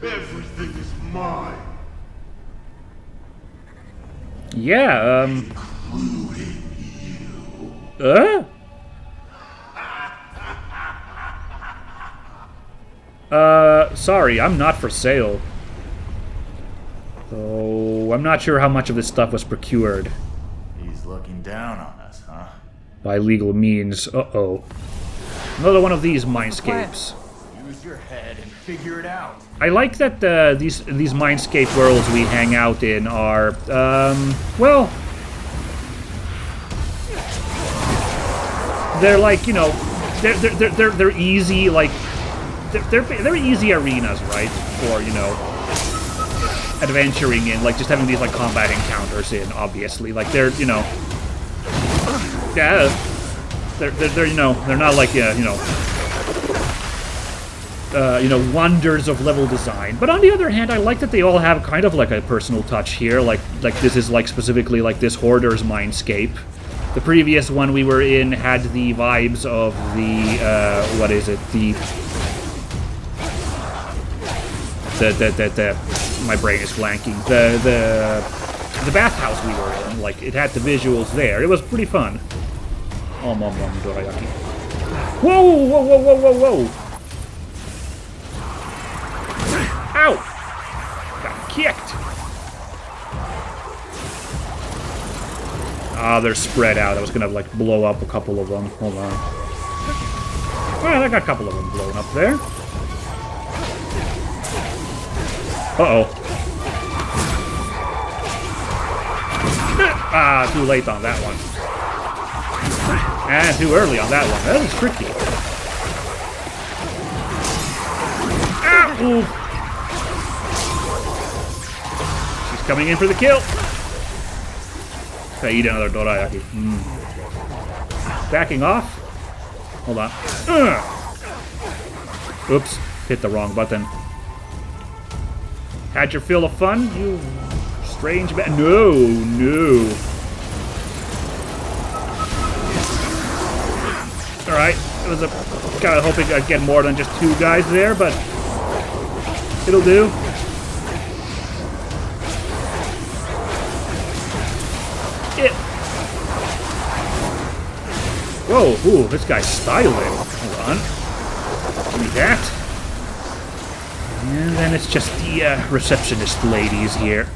Everything is mine. Yeah, Including you. Sorry, I'm not for sale. So, I'm not sure how much of this stuff was procured He's looking down on us, huh? by legal means. Uh-oh. Another one of these mindscapes. Use your head and figure it out. I like that these mindscape worlds we hang out in are, well, they're like, you know, they're easy, like, they're easy arenas, right? For, you know, adventuring in, like, just having these, like, combat encounters in, obviously. Like, they're, you know, yeah, they're you know, they're not like, you know, wonders of level design. But on the other hand, I like that they all have kind of like a personal touch here. Like this is like specifically like this Hoarder's mindscape. The previous one we were in had the vibes of the what is it? The my brain is blanking. The bathhouse we were in. Like it had the visuals there. It was pretty fun. Oh, mom, dorayaki. Whoa, whoa, whoa, whoa, whoa, whoa! Ow! Got kicked! Ah, they're spread out. I was gonna, like, blow up a couple of them. Hold on. Well, I got a couple of them blown up there. Uh-oh. Ah, too late on that one. And too early on that one. That is tricky. Ow! She's coming in for the kill. Okay, eat another dorayaki. Backing off. Hold on. Oops. Hit the wrong button. Had your fill of fun, you strange man. No, no. Alright. I was kind of hoping I'd get more than just two guys there, but it'll do. Whoa, ooh, this guy's styling. Hold on. Give me that. And then it's just the receptionist ladies here.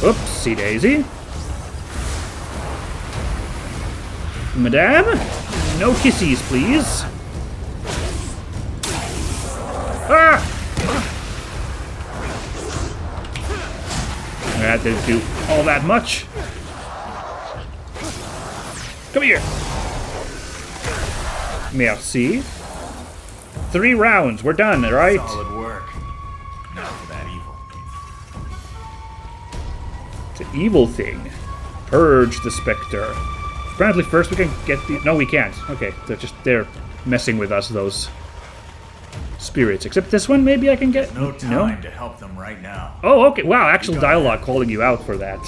Oopsie daisy. Madame, no kissies, please. Ah! That didn't do all that much. Come here. Merci. 3 rounds. We're done, right? Solid work. Now for that evil. It's an evil thing. Purge the Spectre. Apparently first we can get the... No, we can't. Okay, they're messing with us, those spirits. Except this one, maybe I can get... No time to help them right now. Oh, okay. Wow, actual dialogue calling you out for that.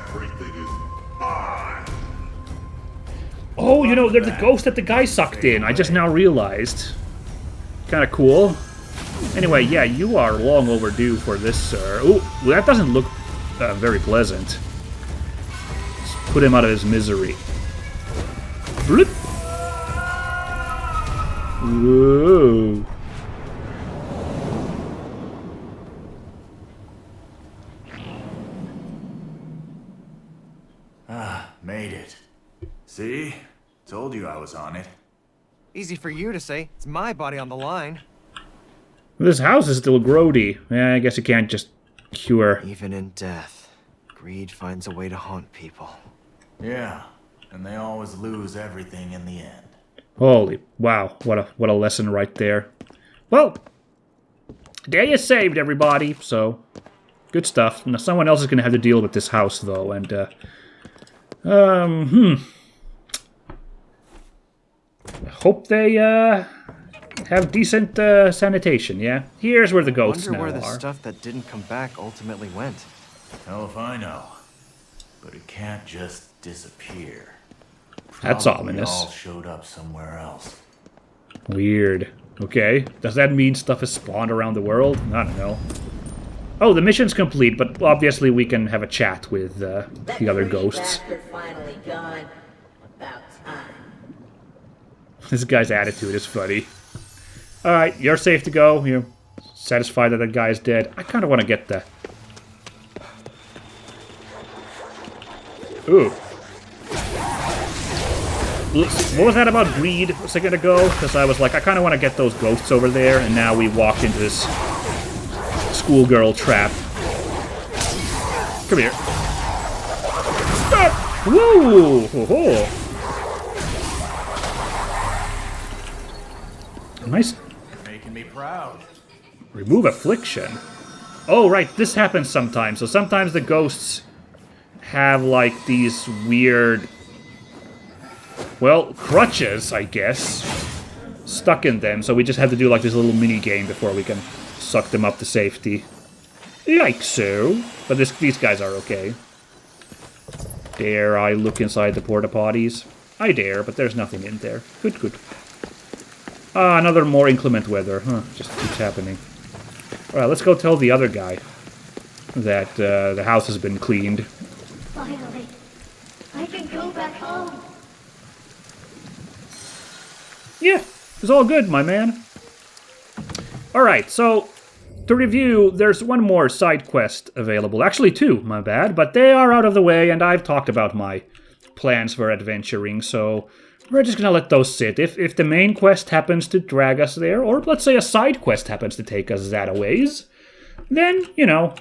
Everything is mine. Oh, you know, they're the ghost that the guy sucked in. I just now realized. Kind of cool. Anyway, yeah, you are long overdue for this, sir. Ooh, that doesn't look very pleasant. Let's put him out of his misery. Bloop. Whoa. Ah, made it. See? Told you I was on it. Easy for you to say. It's my body on the line. This house is still grody. Yeah, I guess you can't just cure. Even in death, greed finds a way to haunt people. Yeah, and they always lose everything in the end. Holy wow! What a lesson right there. Well, day is saved, everybody. So good stuff. Now someone else is gonna have to deal with this house though, and hope they have decent sanitation. Yeah, here's where the ghosts now Wonder where the are. stuff that didn't come back ultimately went. Hell if I know. But it can't just disappear. That's Probably ominous. all showed up somewhere else. Weird. Okay, does that mean stuff is spawned around the world? I don't know. Oh, the mission's complete, but obviously we can have a chat with the other ghosts. Finally gone. About time. This guy's attitude is funny. Alright, you're safe to go. You're satisfied that that guy is dead. I kind of want to get the... Ooh. What was that about greed a second ago? Because I was like, I kind of want to get those ghosts over there, and now we walked into this schoolgirl trap. Come here. Ah! Woo! Ho-ho! Nice. You're making me proud. Remove affliction. Oh, right, this happens sometimes. So sometimes the ghosts have, like, these weird... well, crutches, I guess, stuck in them, so we just have to do like this little mini game before we can suck them up to safety. Like so. But these guys are okay. Dare I look inside the porta potties? I dare, but there's nothing in there. Good, good. Ah, another more inclement weather. Huh, just keeps happening. Alright, let's go tell the other guy that the house has been cleaned. Finally, I can go back home. Yeah, it's all good, my man. Alright, so, to review, there's one more side quest available. Actually, two, my bad, but they are out of the way, and I've talked about my plans for adventuring, so we're just gonna let those sit. If the main quest happens to drag us there, or let's say a side quest happens to take us that a ways, then, you know,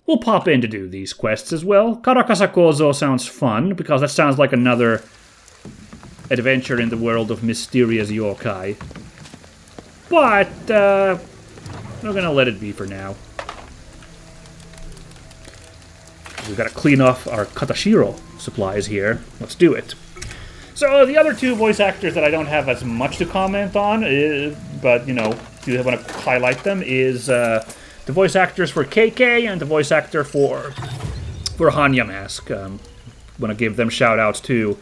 we'll pop in to do these quests as well. Karakasa Kozo sounds fun, because that sounds like another adventure in the world of mysterious yokai. But, we're gonna let it be for now. We've gotta clean off our Katashiro supplies here. Let's do it. So, the other two voice actors that I don't have as much to comment on, but, you know, do you want to highlight them, is the voice actors for KK and the voice actor for Hanya Mask. Want to give them shout-outs too.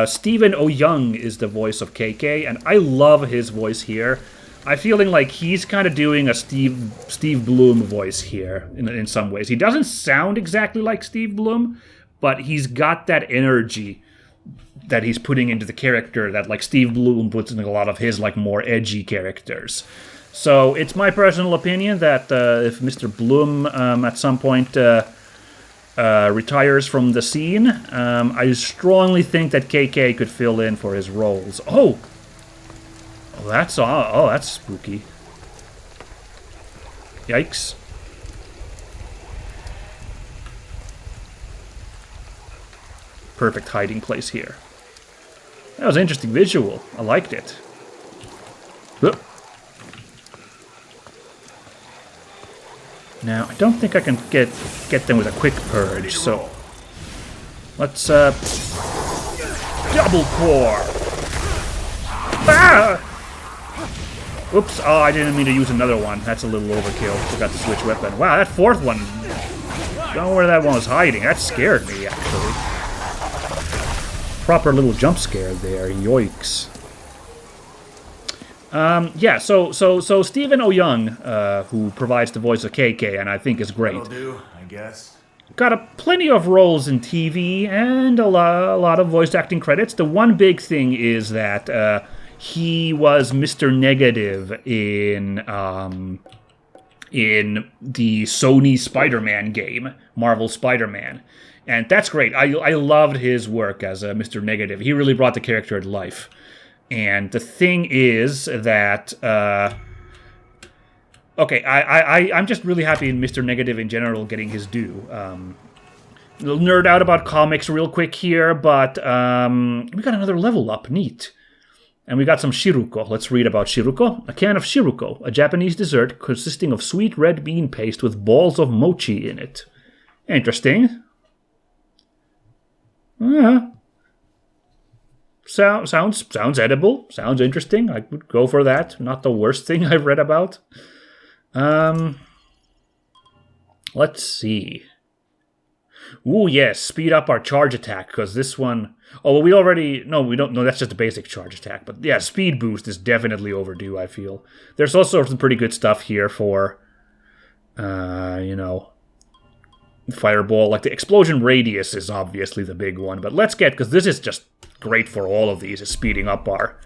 Stephen O'Young is the voice of KK, and I love his voice here. I'm feeling like he's kind of doing a Steve Bloom voice here in some ways. He doesn't sound exactly like Steve Bloom, but he's got that energy that he's putting into the character that like Steve Bloom puts in a lot of his like more edgy characters. So it's my personal opinion that if Mr. Bloom at some point retires from the scene, I strongly think that KK could fill in for his roles. Oh, that's spooky. Yikes. Perfect hiding place here. That was an interesting visual. I liked it. Whoop. Now, I don't think I can get them with a quick purge, so let's double core. Ah! Oops! Oh, I didn't mean to use another one. That's a little overkill. Forgot to switch weapon. Wow, that fourth one. Don't know where that one was hiding. That scared me, actually. Proper little jump scare there. Yoicks. Yeah, so Stephen O'Young, who provides the voice of KK, and I think is great. That'll do, I guess. Got plenty of roles in TV and a lot of voice acting credits. The one big thing is that he was Mr. Negative in the Sony Spider-Man game, Marvel Spider-Man. And that's great. I loved his work as Mr. Negative. He really brought the character to life. And the thing is that, okay, I'm just really happy in Mr. Negative in general getting his due. We'll nerd out about comics real quick here, but we got another level up. Neat. And we got some shiruko. Let's read about shiruko. A can of shiruko, a Japanese dessert consisting of sweet red bean paste with balls of mochi in it. Interesting. Sounds edible. Sounds interesting. I would go for that. Not the worst thing I've read about. Let's see. Ooh, yes, speed up our charge attack, because this one... Oh, well, we already... No, we don't... No, that's just a basic charge attack. But yeah, speed boost is definitely overdue, I feel. There's also some pretty good stuff here for, Fireball. Like, the explosion radius is obviously the big one. But let's get... Because this is just great for all of these, is speeding up our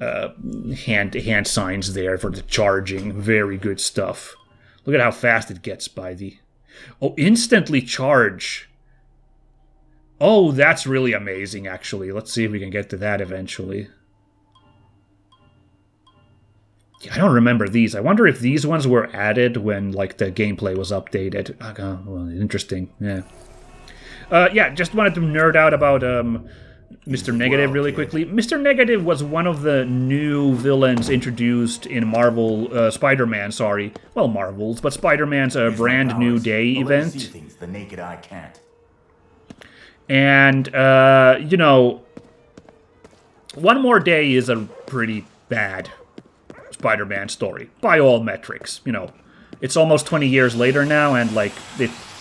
hand signs there for the charging. Very good stuff. Look at how fast it gets by the... Oh, instantly charge. Oh, that's really amazing, actually. Let's see if we can get to that eventually. Yeah, I don't remember these. I wonder if these ones were added when, like, the gameplay was updated. Well, interesting, yeah. Yeah, just wanted to nerd out about Mr. Negative really quickly. Mr. Negative was one of the new villains introduced in Spider-Man, sorry. Well, Marvel's, but Spider-Man's Brand New Day event. See things the naked eye can't. And, One More Day is a pretty bad Spider-Man story, by all metrics, It's almost 20 years later now, and, like,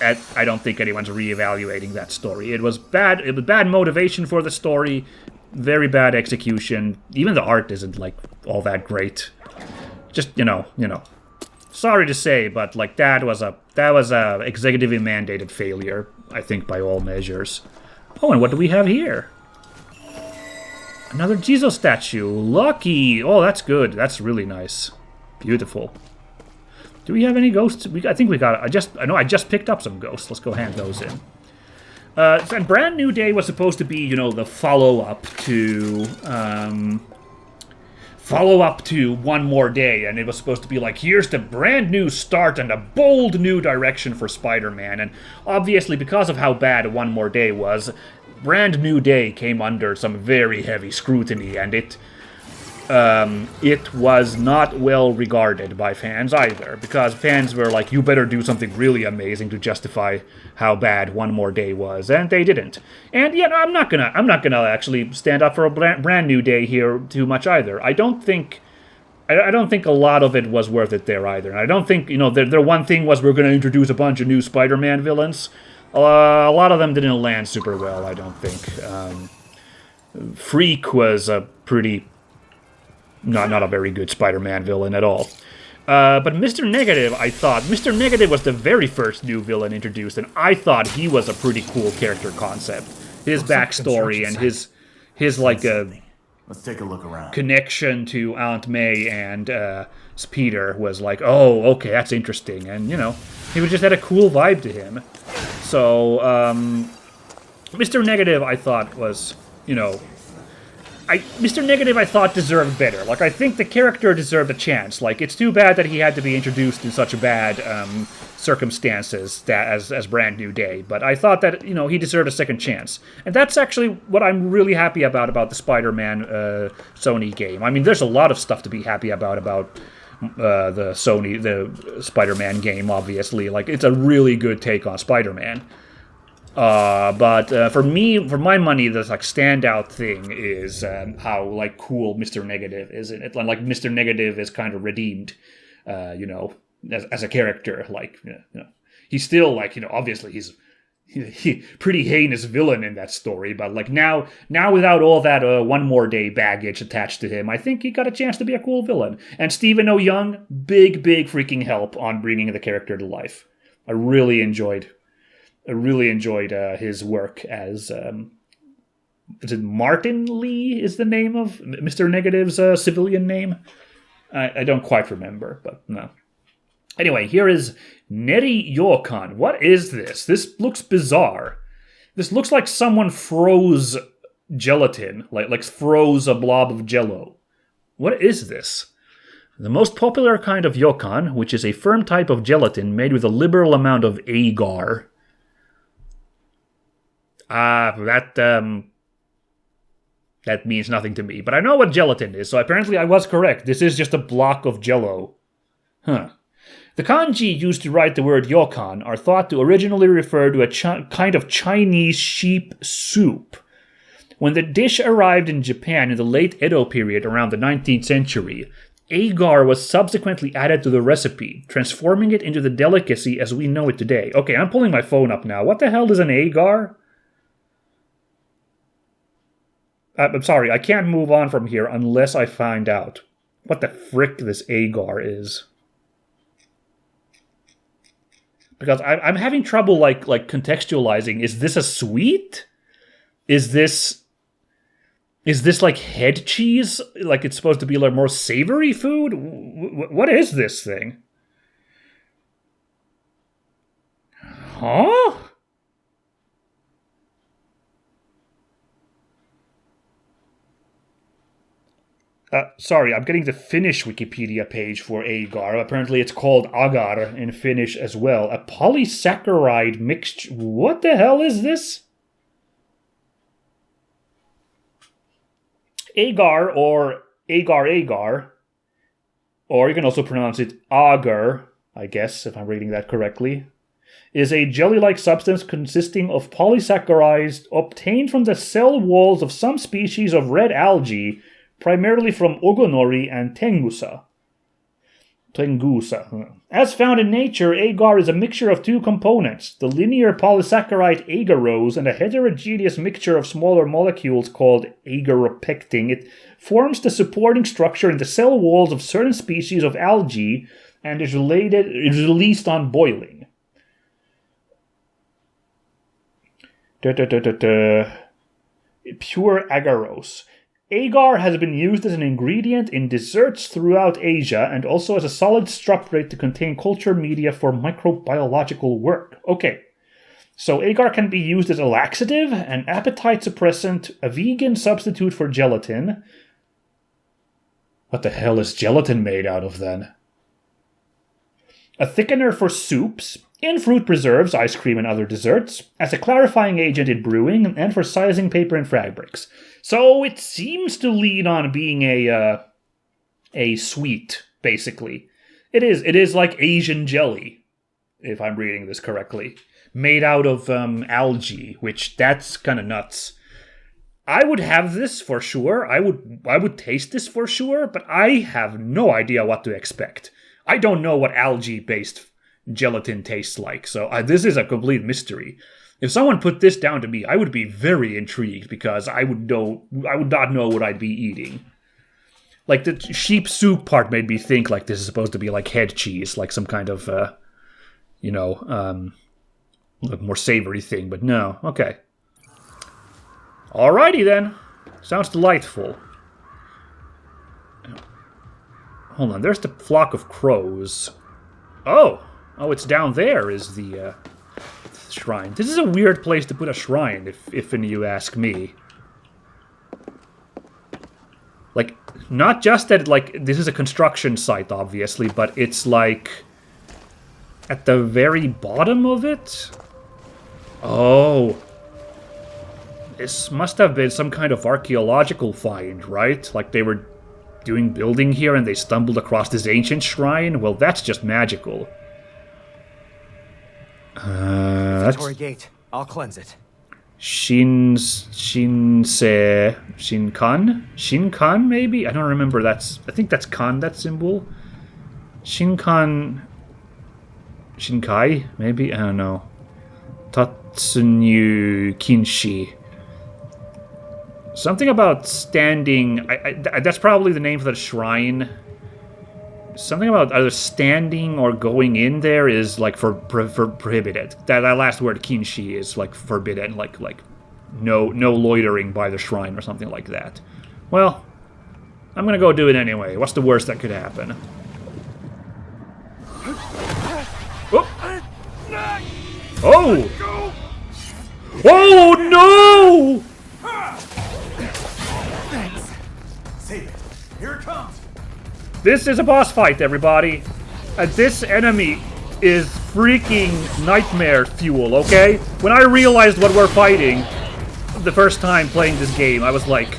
I don't think anyone's reevaluating that story. It was bad. It was bad motivation for the story, very bad execution. Even the art isn't, like, all that great. Just, Sorry to say, but, like, that was a executively mandated failure, I think, by all measures. Oh, and what do we have here? Another Jesus statue. Lucky. Oh, that's good. That's really nice. Beautiful. Do we have any ghosts? I think we got... I just picked up some ghosts. Let's go hand those in. And Brand New Day was supposed to be, the follow-up to... follow-up to One More Day. And it was supposed to be like, here's the brand new start and a bold new direction for Spider-Man. And obviously, because of how bad One More Day was, Brand New Day came under some very heavy scrutiny. And it was not well regarded by fans either, because fans were like, you better do something really amazing to justify how bad One More Day was, and they didn't. And yeah, I'm not gonna actually stand up for a Brand New Day here too much either. I don't think a lot of it was worth it there either. And I don't think, their one thing was we're gonna introduce a bunch of new Spider-Man villains. A lot of them didn't land super well, I don't think. Freak was a pretty... Not a very good Spider-Man villain at all. But Mr. Negative, I thought... Mr. Negative was the very first new villain introduced, and I thought he was a pretty cool character concept. His backstory and his like, let's take a look around. Connection to Aunt May and Peter was like, oh, okay, that's interesting. And, he just had a cool vibe to him. So, Mr. Negative, I thought, was, Mr. Negative, I thought, deserved better. Like, I think the character deserved a chance. Like, it's too bad that he had to be introduced in such bad circumstances as Brand New Day. But I thought that, he deserved a second chance. And that's actually what I'm really happy about the Spider-Man Sony game. I mean, there's a lot of stuff to be happy about the Spider-Man game, obviously. Like, it's a really good take on Spider-Man. But for my money, the standout thing is how cool Mr. Negative is in it. Like Mr. Negative is kind of redeemed, as a character. He's still obviously he's pretty heinous villain in that story. But now without all that One More Day baggage attached to him, I think he got a chance to be a cool villain. And Stephen O. Young, big freaking help on bringing the character to life. I really enjoyed his work as, is it Martin Lee is the name of Mr. Negative's civilian name? I don't quite remember, but no. Anyway, here is Neri Yokan. What is this? This looks bizarre. This looks like someone froze gelatin, like froze a blob of jello. What is this? The most popular kind of yokan, which is a firm type of gelatin made with a liberal amount of agar. That means nothing to me. But I know what gelatin is, so apparently I was correct. This is just a block of jello. Huh. The kanji used to write the word yokan are thought to originally refer to a kind of Chinese sheep soup. When the dish arrived in Japan in the late Edo period around the 19th century, agar was subsequently added to the recipe, transforming it into the delicacy as we know it today. Okay, I'm pulling my phone up now. What the hell is an agar? I'm sorry, I can't move on from here unless I find out what the frick this agar is. Because I'm having trouble like contextualizing. Is this a sweet? Is this like head cheese? Like it's supposed to be like more savory food? What is this thing? Huh? Sorry, I'm getting the Finnish Wikipedia page for agar. Apparently it's called agar in Finnish as well. A polysaccharide mixture. What the hell is this? Agar or agar, or you can also pronounce it agar, I guess, if I'm reading that correctly, is a jelly-like substance consisting of polysaccharides obtained from the cell walls of some species of red algae, primarily from ogonori and tengusa. As found in nature, agar is a mixture of two components, the linear polysaccharide agarose and a heterogeneous mixture of smaller molecules called agaropectin. It forms the supporting structure in the cell walls of certain species of algae and is released on boiling. Pure agarose. Agar has been used as an ingredient in desserts throughout Asia and also as a solid substrate to contain culture media for microbiological work. Okay, so agar can be used as a laxative, an appetite suppressant, a vegan substitute for gelatin. What the hell is gelatin made out of then? A thickener for soups, in fruit preserves, ice cream, and other desserts, as a clarifying agent in brewing, and for sizing paper and fabrics. So it seems to lean on being a sweet, basically. It is like Asian jelly, if I'm reading this correctly. Made out of algae, which that's kind of nuts. I would have this for sure. I would taste this for sure, but I have no idea what to expect. I don't know what algae-based gelatin tastes like, so this is a complete mystery. If someone put this down to me, I would be very intrigued because I would not know what I'd be eating. Like the sheep soup part made me think like this is supposed to be like head cheese, like some kind of like more savory thing, but no. Okay. Alrighty then. Sounds delightful. Hold on, there's the flock of crows. Oh, it's down there is the shrine. This is a weird place to put a shrine, if you ask me. Like, not just that, like, this is a construction site, obviously, but it's, like, at the very bottom of it? Oh. This must have been some kind of archaeological find, right? Like, they were doing building here and they stumbled across this ancient shrine? Well, that's just magical. Inventory gate. I'll cleanse it. Shinkan, maybe? I don't remember. I think that's Kan, that symbol. Shinkai, maybe? I don't know. Tatsunyu Kinshi. Something about standing. That's probably the name for the shrine. Something about either standing or going in there is like for prohibited. That last word kinshi is like forbidden, like no loitering by the shrine or something like that. Well, I'm gonna go do it anyway. What's the worst that could happen? Oh! Oh no! Thanks. Save it. Here it comes. This is a boss fight, everybody. This enemy is freaking nightmare fuel, okay? When I realized what we're fighting the first time playing this game, I was like,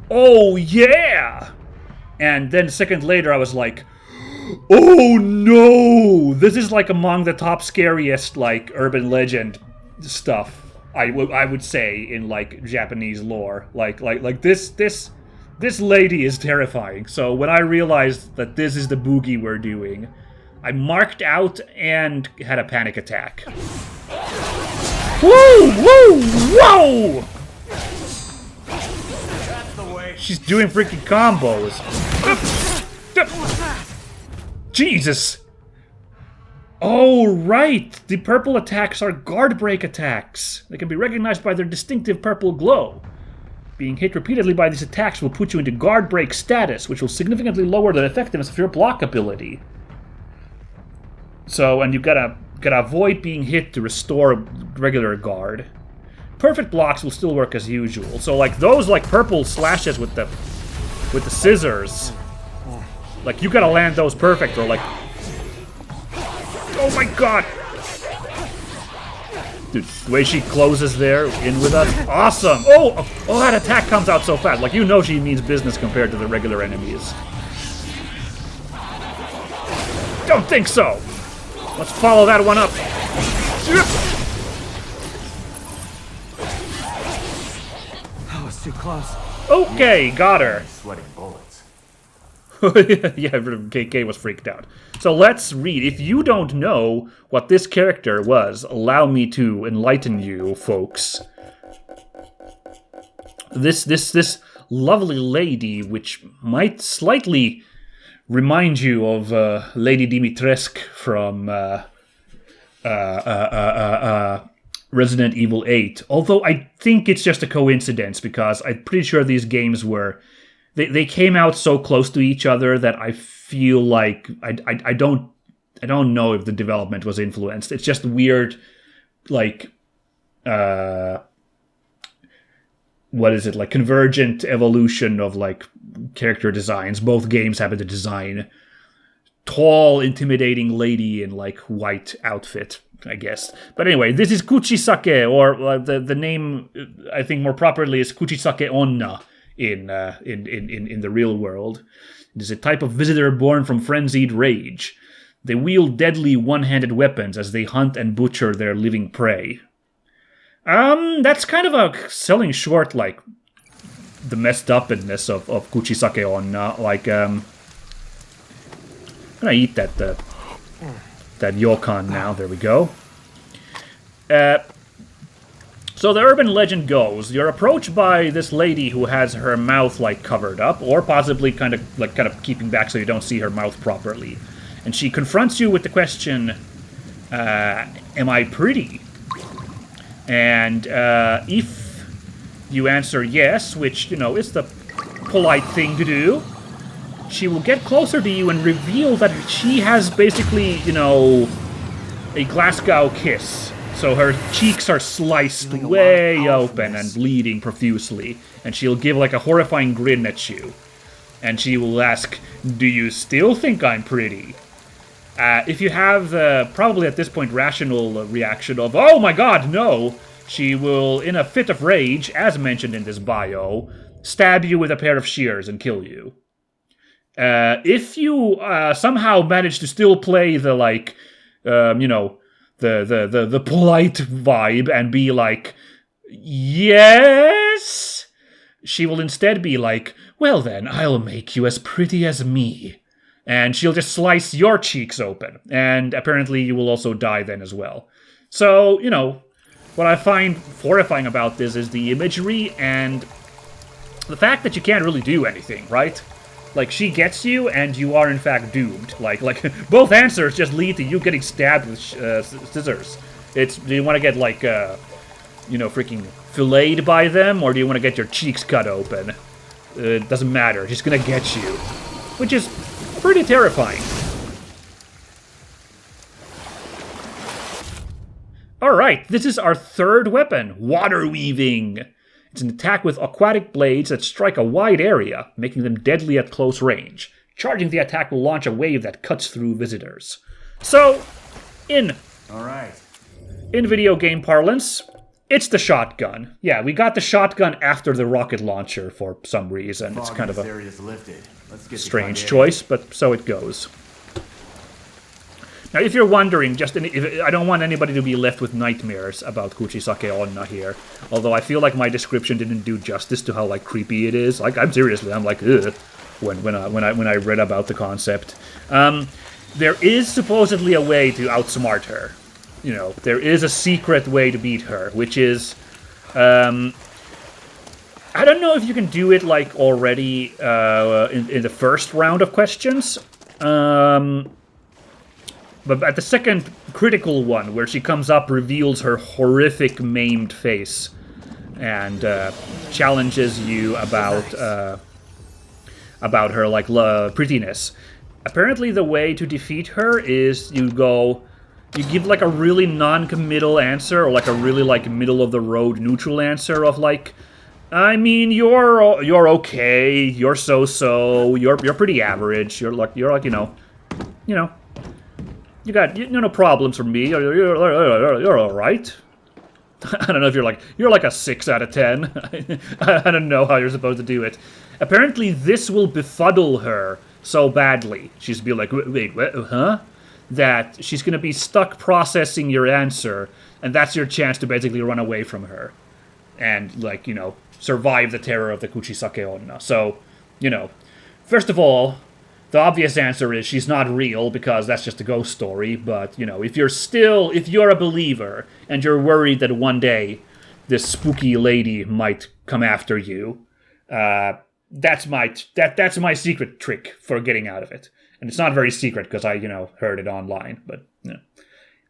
oh yeah! And then a second later, I was like, oh no! This is like among the top scariest, like, urban legend stuff, I would say, in, like, Japanese lore. Like this This lady is terrifying. So when I realized that this is the boogie we're doing, I marked out and had a panic attack. Woo! Woo! Whoa! She's doing freaking combos. Jesus! Oh, right! The purple attacks are guard break attacks. They can be recognized by their distinctive purple glow. Being hit repeatedly by these attacks will put you into guard break status, which will significantly lower the effectiveness of your block ability. So, and you gotta avoid being hit to restore regular guard. Perfect blocks will still work as usual. So, like those like purple slashes with the scissors, like you gotta land those perfect, or like, oh my god, dude, the way she closes there in with us, awesome. Oh, that attack comes out so fast. Like, you know she means business compared to the regular enemies. Don't think so. Let's follow that one up. That was too close. Okay, got her. Sweating bullets. Yeah, KK was freaked out. So let's read. If you don't know what this character was, allow me to enlighten you, folks. This lovely lady, which might slightly remind you of Lady Dimitrescu from Resident Evil 8. Although I think it's just a coincidence, because I'm pretty sure these games were... They came out so close to each other that I feel like I don't know if the development was influenced. It's just weird, like what is it, like convergent evolution of like character designs. Both games happen to design tall, intimidating lady in like white outfit, I guess. But anyway, this is Kuchisake, or the name I think more properly is Kuchisake Onna. In the real world. It is a type of visitor born from frenzied rage. They wield deadly one-handed weapons as they hunt and butcher their living prey. That's kind of a selling short, like, the messed upness of Kuchisake Onna. Like, I'm gonna eat that yokan now. There we go. So the urban legend goes, you're approached by this lady who has her mouth like covered up, or possibly kind of keeping back so you don't see her mouth properly. And she confronts you with the question, am I pretty? And if you answer yes, which, you know, is the polite thing to do, she will get closer to you and reveal that she has basically, you know, a Glasgow kiss. So her cheeks are sliced way open and bleeding profusely. And she'll give like a horrifying grin at you. And she will ask, do you still think I'm pretty? If you have the, probably at this point, rational reaction of, oh my god, no, she will, in a fit of rage, as mentioned in this bio, stab you with a pair of shears and kill you. If you somehow manage to still play the, like, you know, the polite vibe and be like, yes, she will instead be like, well then, I'll make you as pretty as me. And she'll just slice your cheeks open. And apparently you will also die then as well. So, you know, what I find horrifying about this is the imagery and the fact that you can't really do anything, right? Like, she gets you, and you are in fact doomed. Like both answers just lead to you getting stabbed with scissors. It's, do you want to get, like, you know, freaking filleted by them, or do you want to get your cheeks cut open? It doesn't matter. She's gonna get you. Which is pretty terrifying. Alright, this is our third weapon, Water Weaving. It's an attack with aquatic blades that strike a wide area, making them deadly at close range. Charging the attack will launch a wave that cuts through visitors. So, in video game parlance, it's the shotgun. Yeah, we got the shotgun after the rocket launcher for some reason. It's kind of a strange choice, but so it goes. Now, if you're wondering, I don't want anybody to be left with nightmares about Kuchisake Onna here. Although I feel like my description didn't do justice to how like creepy it is. Like I'm like ugh when I read about the concept. There is supposedly a way to outsmart her. You know, there is a secret way to beat her, which is, I don't know if you can do it like already in the first round of questions. But at the second critical one, where she comes up, reveals her horrific maimed face, and challenges you about her like prettiness. Apparently, the way to defeat her is you give like a really non-committal answer, or like a really like middle of the road neutral answer of like, I mean, you're okay, you're so, you're pretty average, you're like you know. You got no problems from me. You're all right. I don't know if you're like a 6 out of 10. I don't know how you're supposed to do it. Apparently, this will befuddle her so badly. She's be like, wait, what? Huh? That she's gonna be stuck processing your answer, and that's your chance to basically run away from her, and like survive the terror of the Kuchisake Onna. So, first of all. The obvious answer is she's not real, because that's just a ghost story, but, if you're a believer, and you're worried that one day this spooky lady might come after you, that's my secret trick for getting out of it. And it's not very secret, because I, heard it online, but,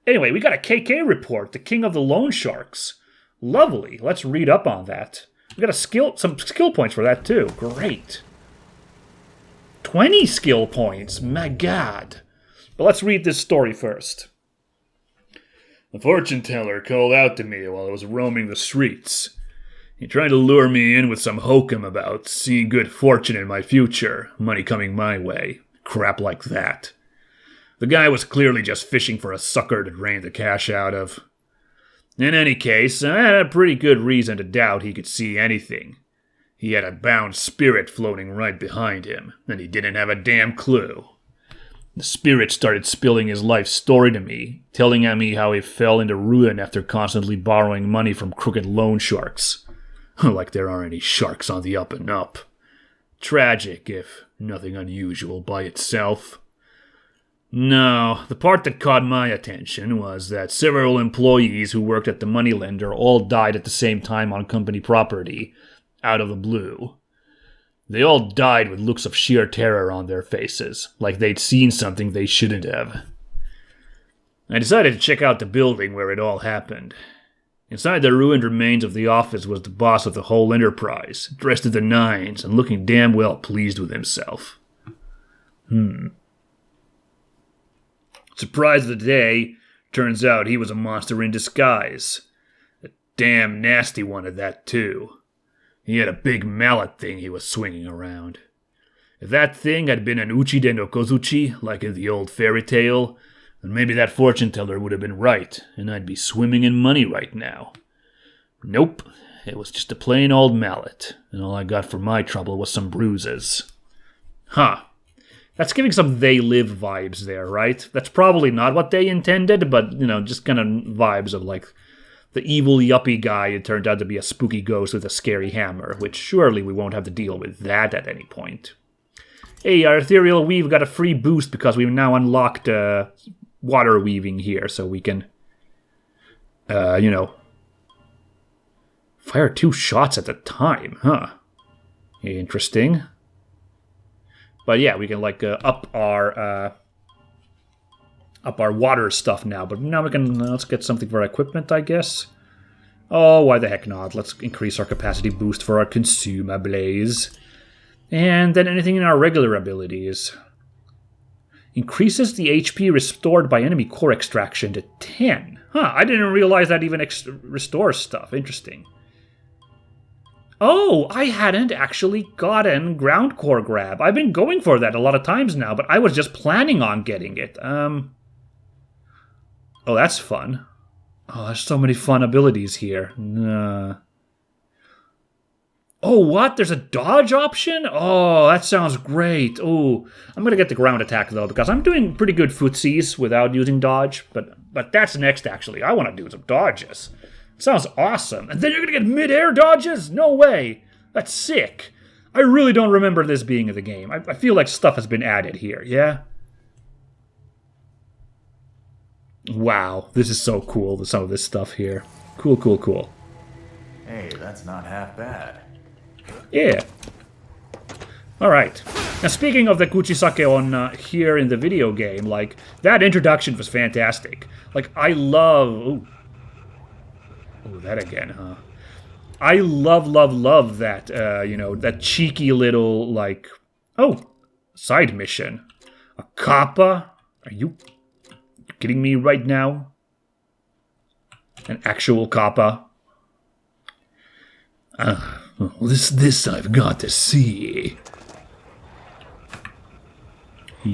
Anyway, we got a KK report, the King of the Loan Sharks. Lovely, let's read up on that. We got some skill points for that, too. Great. 20 skill points, my god. But let's read this story first. The fortune teller called out to me while I was roaming the streets. He tried to lure me in with some hokum about seeing good fortune in my future, money coming my way, crap like that. The guy was clearly just fishing for a sucker to drain the cash out of. In any case, I had a pretty good reason to doubt he could see anything. He had a bound spirit floating right behind him, and he didn't have a damn clue. The spirit started spilling his life story to me, telling me how he fell into ruin after constantly borrowing money from crooked loan sharks. Like there aren't any sharks on the up and up. Tragic, if nothing unusual by itself. No, the part that caught my attention was that several employees who worked at the moneylender all died at the same time on company property, out of the blue. They all died with looks of sheer terror on their faces, like they'd seen something they shouldn't have. I decided to check out the building where it all happened. Inside the ruined remains of the office was the boss of the whole enterprise, dressed to the nines and looking damn well pleased with himself. Surprise of the day, turns out he was a monster in disguise. A damn nasty one at that, too. He had a big mallet thing he was swinging around. If that thing had been an Uchide no Kozuchi, like in the old fairy tale, then maybe that fortune teller would have been right, and I'd be swimming in money right now. Nope, it was just a plain old mallet, and all I got for my trouble was some bruises. Huh. That's giving some They Live vibes there, right? That's probably not what they intended, but, just kind of vibes of like the evil yuppie guy who turned out to be a spooky ghost with a scary hammer, which surely we won't have to deal with that at any point. Hey, our ethereal weave got a free boost because we've now unlocked water weaving here, so we can, fire 2 shots at a time, huh? Interesting. But yeah, we can up our water stuff now. But now we can let's get something for our equipment, I guess. Oh, why the heck not? Let's increase our capacity boost for our consumables. And then anything in our regular abilities. Increases the HP restored by enemy core extraction to 10. Huh, I didn't realize that even restores stuff. Interesting. Oh, I hadn't actually gotten ground core grab. I've been going for that a lot of times now, but I was just planning on getting it. Oh, that's fun. Oh, there's so many fun abilities here. Oh, what? There's a dodge option? Oh, that sounds great. Oh, I'm going to get the ground attack, though, because I'm doing pretty good footsies without using dodge. But that's next, actually. I want to do some dodges. Sounds awesome. And then you're going to get mid-air dodges? No way. That's sick. I really don't remember this being in the game. I feel like stuff has been added here, yeah? Wow, this is so cool, some of this stuff here. Cool, cool, cool. Hey, that's not half bad. Yeah. Alright. Now, speaking of the Kuchisake on here in the video game, like, that introduction was fantastic. Like, I love... Ooh. Oh, that again, huh? I love that, you know, that cheeky little, like... Oh, side mission. A kappa? Are you kidding me right now? An actual kappa? This I've got to see. Go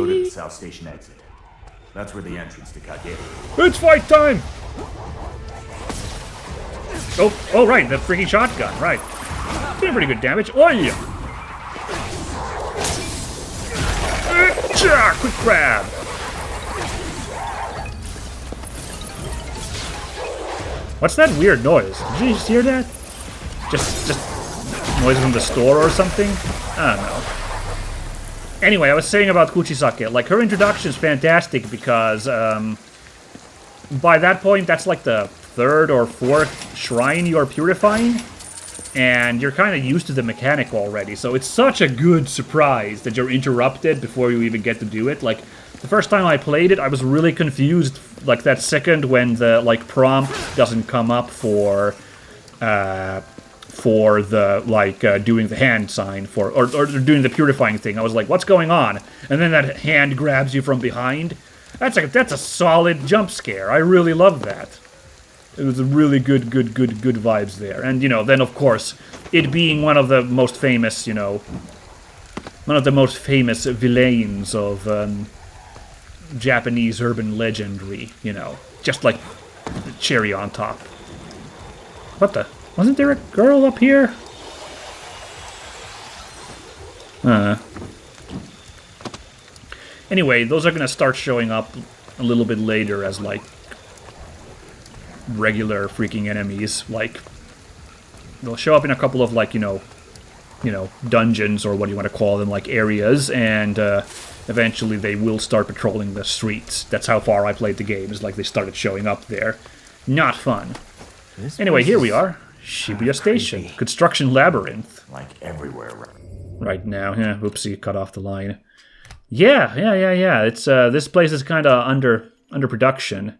to the South Station exit. That's where the entrance to Kage. It's fight time! Oh, right, the freaking shotgun, right. Doing pretty good damage. Oi! Quick grab! What's that weird noise? Did you just hear that? Just noise from the store or something? I don't know. Anyway, I was saying about Kuchisake. Like, her introduction is fantastic because, by that point, that's like the third or fourth shrine you are purifying. And you're kind of used to the mechanic already. So it's such a good surprise that you're interrupted before you even get to do it. Like, the first time I played it, I was really confused, like, that second when the, like, prompt doesn't come up for the, like, doing the hand sign for, or doing the purifying thing. I was like, what's going on? And then that hand grabs you from behind. That's a solid jump scare. I really love that. It was a really good vibes there. And, you know, then, of course, it being one of the most famous, you know, one of the most famous villains of, Japanese urban legendary, you know, just like the cherry on top. What the? Wasn't there a girl up here? Anyway, those are gonna start showing up a little bit later as, like, regular freaking enemies. Like, they'll show up in a couple of, like, you know, dungeons, or what do you want to call them, like, areas, and, eventually they will start patrolling the streets. That's how far I played the game, is like they started showing up there. Not fun. Anyway, here we are. Shibuya Station. Construction Labyrinth. Like everywhere. Right now. Yeah, oopsie, cut off the line. Yeah. It's, this place is kind of under production.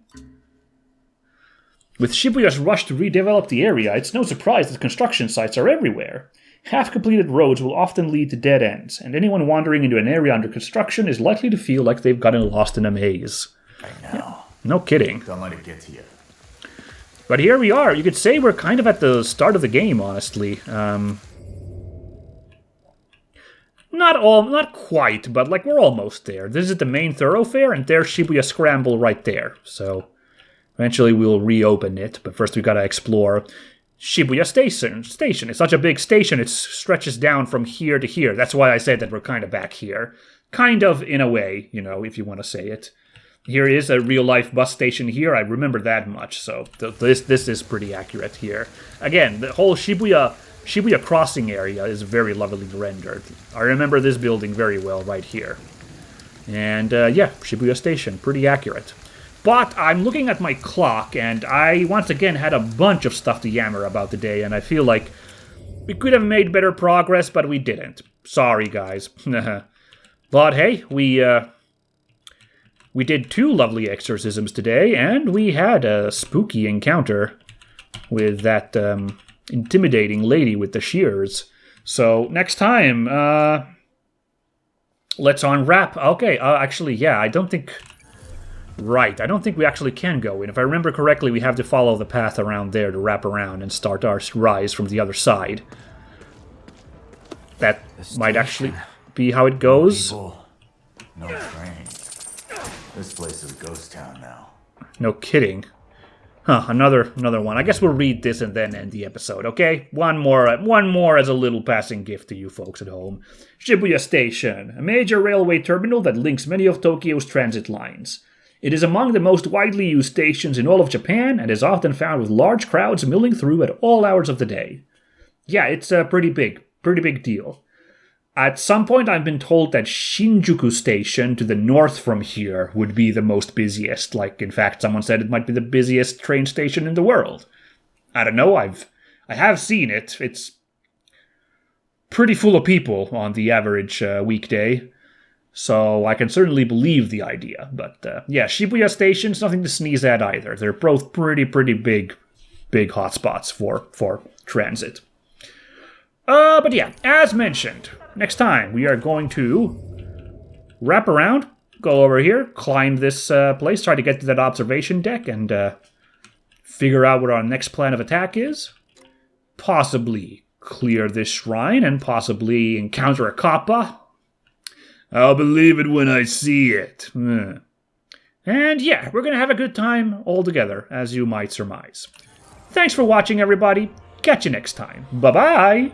With Shibuya's rush to redevelop the area, it's no surprise that construction sites are everywhere. Half-completed roads will often lead to dead ends, and anyone wandering into an area under construction is likely to feel like they've gotten lost in a maze. I know. Yeah, no kidding. Don't let it get to you. But here we are. You could say we're kind of at the start of the game, honestly. Not quite, but like we're almost there. This is the main thoroughfare, and there's Shibuya Scramble right there. So eventually we'll reopen it, but first we gotta explore Shibuya Station. It's such a big station, it stretches down from here to here. That's why I said that we're kind of back here. Kind of, in a way, you know, if you want to say it. Here is a real-life bus station here. I remember that much, so this is pretty accurate here. Again, the whole Shibuya crossing area is very lovely rendered. I remember this building very well right here. And, yeah, Shibuya Station, pretty accurate. But I'm looking at my clock, and I once again had a bunch of stuff to yammer about today, and I feel like we could have made better progress, but we didn't. Sorry, guys. But hey, we did 2 lovely exorcisms today, and we had a spooky encounter with that intimidating lady with the shears. So next time, let's unwrap. Okay, actually, yeah, I don't think we actually can go in. If I remember correctly, we have to follow the path around there to wrap around and start our rise from the other side. That might actually be how it goes. People, no trains. This place is a ghost town now. No kidding. Huh, another one. I guess we'll read this and then end the episode, okay? One more as a little passing gift to you folks at home. Shibuya Station, a major railway terminal that links many of Tokyo's transit lines. It is among the most widely used stations in all of Japan and is often found with large crowds milling through at all hours of the day. Yeah, it's a pretty big deal. At some point, I've been told that Shinjuku Station, to the north from here, would be the most busiest. Like, in fact, someone said it might be the busiest train station in the world. I don't know, I have seen it. It's pretty full of people on the average weekday. So I can certainly believe the idea. But, yeah, Shibuya Station's nothing to sneeze at either. They're both pretty big hotspots for transit. But yeah, as mentioned, next time we are going to wrap around, go over here, climb this place, try to get to that observation deck, and figure out what our next plan of attack is. Possibly clear this shrine, and possibly encounter a kappa. I'll believe it when I see it. And yeah, we're going to have a good time all together, as you might surmise. Thanks for watching, everybody. Catch you next time. Bye-bye.